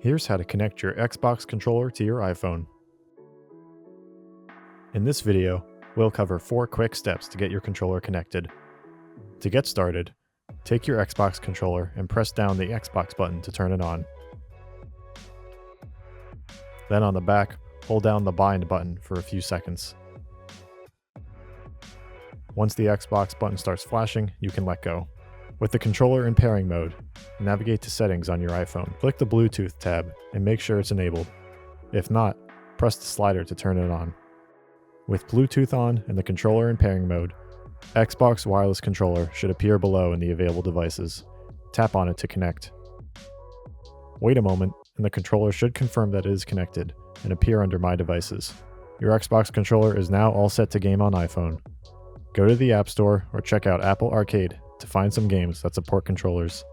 Here's how to connect your Xbox controller to your iPhone. In this video, we'll cover 4 quick steps to get your controller connected. To get started, take your Xbox controller and press down the Xbox button to turn it on. Then on the back, hold down the bind button for a few seconds. Once the Xbox button starts flashing, you can let go. With the controller in pairing mode, navigate to Settings on your iPhone. Click the Bluetooth tab and make sure it's enabled. If not, press the slider to turn it on. With Bluetooth on and the controller in pairing mode, Xbox wireless controller should appear below in the available devices. Tap on it to connect. Wait a moment, and the controller should confirm that it is connected and appear under My Devices. Your Xbox controller is now all set to game on iPhone. Go to the App Store or check out Apple Arcade to find some games that support controllers.